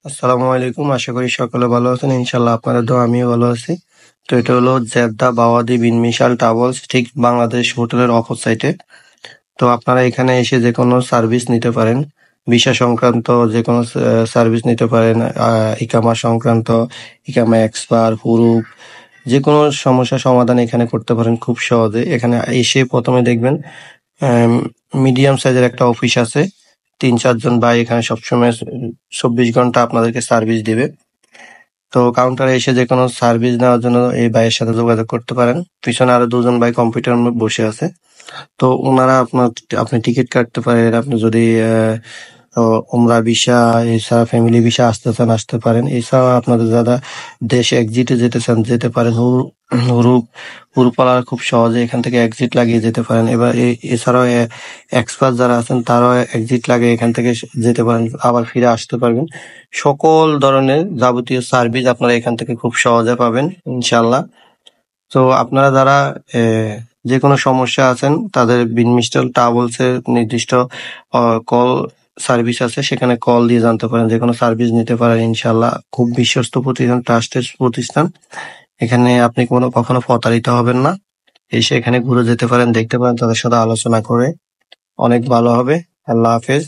আসসালামু আলাইকুম। আশা করি সকলে ভালো আছেন। ইনশাল্লাহ আপনাদের দোয়া আমিও ভালো আছি। তো এটা হলো জেদ্দা বাওয়াদি বিন মিশাল ট্রাভেলস, ঠিক বাংলাদেশ হোটেলের অপর সাইটে। তো আপনারা এখানে এসে যে কোনো সার্ভিস নিতে পারেন। ভিসা সংক্রান্ত যে কোনো সার্ভিস নিতে পারেন। ইকামা সংক্রান্ত, ইকামা এক্সপার, হুরুপ, যে কোনো সমস্যার সমাধান এখানে করতে পারেন খুব সহজে। এখানে এসে প্রথমে দেখবেন মিডিয়াম সাইজের একটা অফিস আছে। ৩-৪ জন ভাই এখানে সবসময় ২৪ ঘন্টা আপনাদেরকে সার্ভিস দিবে। তো কাউন্টারে এসে যে কোনো সার্ভিস নেওয়ার জন্য এই ভাইয়ের সাথে যোগাযোগ করতে পারেন। পিছনে আরো ২ জন ভাই কম্পিউটার বসে আছে। তো উনারা আপনি টিকিট কাটতে পারেন। আপনি যদি উমরা ভিসা, এছাড়া ফ্যামিলি ভিসা আসতে চান আসতে পারেন। এছাড়াও আপনাদের যারা দেশে এক্সিটে যেতে চান যেতে পারেন। হুরুপালা খুব সহজে এখান থেকে এক্সিট লাগিয়ে যেতে পারেন। এবার এছাড়াও এক্সপার্ট যারা আছেন তারাও এক্সিট লাগিয়ে এখান থেকে যেতে পারেন, আবার ফিরে আসতে পারবেন। সকল ধরনের যাবতীয় সার্ভিস আপনারা এখান থেকে খুব সহজে পাবেন ইনশাল্লাহ। তো আপনারা যারা যে কোনো সমস্যা আছেন তাদের বিন মিস্টাল ট্রাভেলসের নির্দিষ্ট কল সার্ভিস আছে, সেখানে কল দিয়ে জানতে পারেন, যে কোনো সার্ভিস নিতে পারেন ইনশাল্লাহ। খুব বিশ্বস্ত প্রতিষ্ঠান, ট্রাস্টেড প্রতিষ্ঠান। এখানে আপনি কখনো প্রতারিত হবেন না। এসে এখানে ঘুরে যেতে পারেন, দেখতে পারেন, তাদের সাথে আলোচনা করে অনেক ভালো হবে। আল্লাহ হাফেজ।